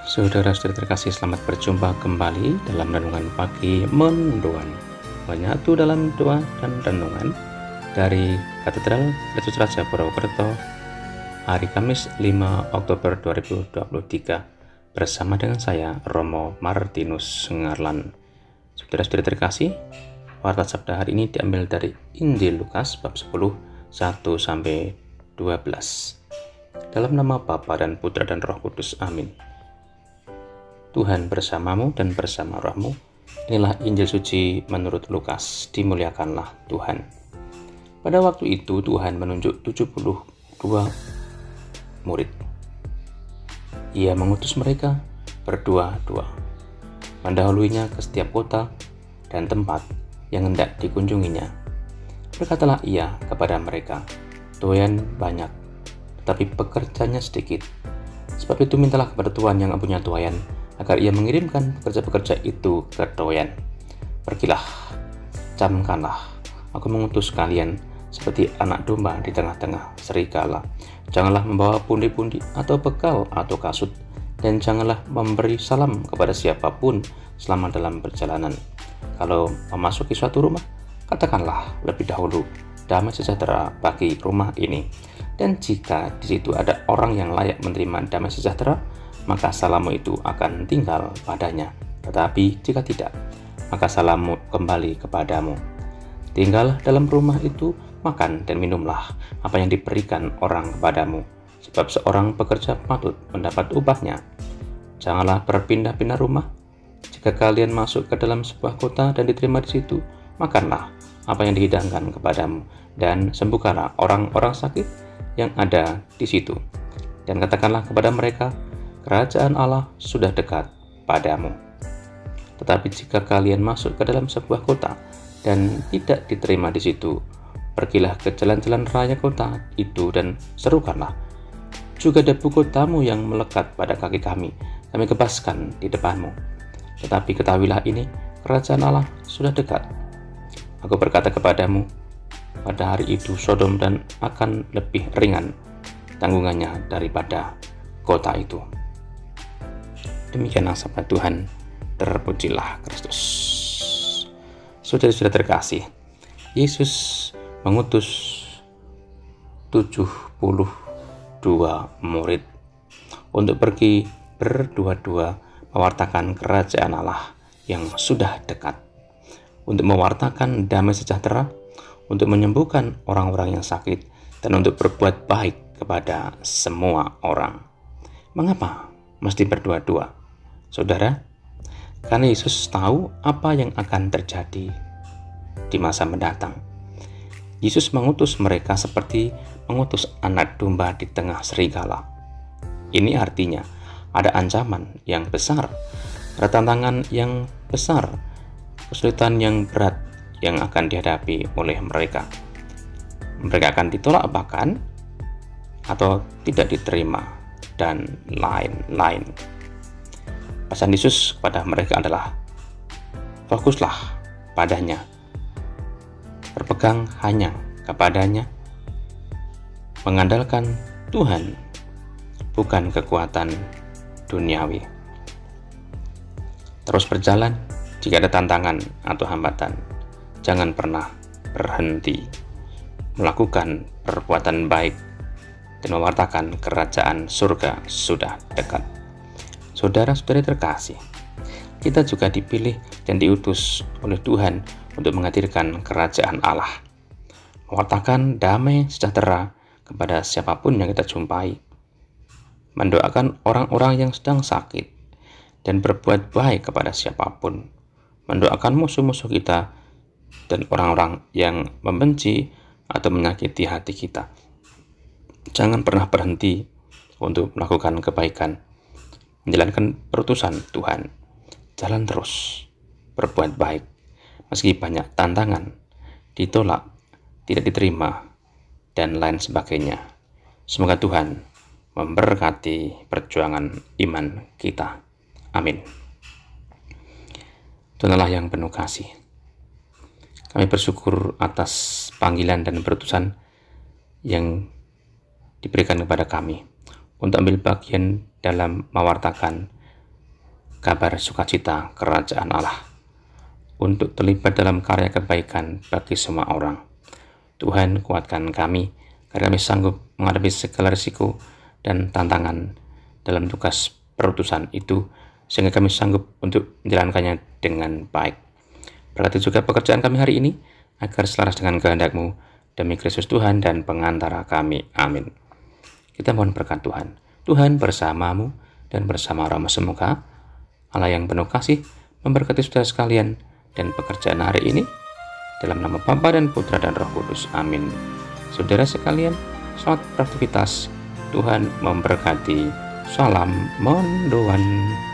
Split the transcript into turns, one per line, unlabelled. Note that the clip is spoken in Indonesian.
Saudara-saudara terkasih, selamat berjumpa kembali dalam renungan pagi Mendoan, menyatu dalam doa dan renungan dari Katedral Kristus Raja Purwokerto, hari Kamis 5 Oktober 2023, bersama dengan saya Romo Martinus Ngarlan. Saudara-saudara terkasih, warta sabda hari ini diambil dari Injil Lukas bab 10 1-12. Dalam nama Bapa dan Putra dan Roh Kudus, amin. Tuhan bersamamu dan bersama rohmu. Inilah Injil suci menurut Lukas. Dimuliakanlah Tuhan. Pada waktu itu Tuhan menunjuk 72 murid. Ia mengutus mereka berdua-dua, mendahuluinya ke setiap kota dan tempat yang hendak dikunjunginya. Berkatalah ia kepada mereka, "Doyan banyak, tetapi pekerjanya sedikit. Sebab itu mintalah kepada Tuhan yang mempunyai tuaian, agar ia mengirimkan pekerja-pekerja itu ke doyan. Pergilah, camkanlah, aku mengutus kalian seperti anak domba di tengah-tengah serigala. Janganlah membawa pundi-pundi atau bekal atau kasut, dan janganlah memberi salam kepada siapapun selama dalam perjalanan. Kalau memasuki suatu rumah, katakanlah lebih dahulu, damai sejahtera bagi rumah ini. Dan jika di situ ada orang yang layak menerima damai sejahtera, maka salammu itu akan tinggal padanya. Tetapi jika tidak, maka salammu kembali kepadamu. Tinggallah dalam rumah itu, makan dan minumlah apa yang diberikan orang kepadamu, sebab seorang pekerja patut mendapat upahnya. Janganlah berpindah-pindah rumah. Jika kalian masuk ke dalam sebuah kota dan diterima di situ, makanlah apa yang dihidangkan kepadamu, dan sembuhkanlah orang-orang sakit yang ada di situ. Dan katakanlah kepada mereka, Kerajaan Allah sudah dekat padamu. Tetapi jika kalian masuk ke dalam sebuah kota dan tidak diterima di situ, pergilah ke jalan-jalan raya kota itu dan serukanlah, juga debu kotamu yang melekat pada kaki kami kebaskan di depanmu. Tetapi ketahuilah ini, kerajaan Allah sudah dekat. Aku berkata kepadamu, pada hari itu Sodom dan akan lebih ringan tanggungannya daripada kota itu." Demikianlah sabda Tuhan, terpujilah Kristus. Saudara-saudara terkasih, Yesus mengutus 72 murid untuk pergi berdua-dua mewartakan kerajaan Allah yang sudah dekat, untuk mewartakan damai sejahtera, untuk menyembuhkan orang-orang yang sakit, dan untuk berbuat baik kepada semua orang. Mengapa mesti berdua-dua, saudara? Karena Yesus tahu apa yang akan terjadi di masa mendatang. Yesus mengutus mereka seperti mengutus anak domba di tengah serigala. Ini artinya ada ancaman yang besar, ada tantangan yang besar, kesulitan yang berat yang akan dihadapi oleh mereka. Mereka akan ditolak bahkan, atau tidak diterima, dan lain-lain. Pesan Yesus kepada mereka adalah, fokuslah padanya, berpegang hanya kepadanya, mengandalkan Tuhan, bukan kekuatan duniawi. Terus berjalan jika ada tantangan atau hambatan. Jangan pernah berhenti melakukan perbuatan baik dan mewartakan kerajaan surga sudah dekat. Saudara-saudari terkasih, kita juga dipilih dan diutus oleh Tuhan untuk menghadirkan kerajaan Allah, mewartakan damai sejahtera kepada siapapun yang kita jumpai, mendoakan orang-orang yang sedang sakit, dan berbuat baik kepada siapapun, mendoakan musuh-musuh kita dan orang-orang yang membenci atau menyakiti hati kita. Jangan pernah berhenti untuk melakukan kebaikan, menjalankan perutusan Tuhan. Jalan terus, berbuat baik, meski banyak tantangan, ditolak, tidak diterima, dan lain sebagainya. Semoga Tuhan memberkati perjuangan iman kita. Amin. Tuhan Allah yang penuh kasih, kami bersyukur atas panggilan dan perutusan yang diberikan kepada kami untuk ambil bagian dalam mewartakan kabar sukacita kerajaan Allah, untuk terlibat dalam karya kebaikan bagi semua orang. Tuhan, kuatkan kami, agar kami sanggup menghadapi segala risiko dan tantangan dalam tugas perutusan itu, sehingga kami sanggup untuk menjalankannya dengan baik. Berkati juga pekerjaan kami hari ini, agar selaras dengan kehendak-Mu, demi Kristus Tuhan dan pengantara kami. Amin. Kita mohon berkat Tuhan. Tuhan bersamamu dan bersama rohmu. Semoga Allah yang penuh kasih memberkati saudara sekalian dan pekerjaan hari ini, dalam nama Bapa dan Putra dan Roh Kudus. Amin. Saudara sekalian, selamat beraktivitas. Tuhan memberkati. Salam Mondoan.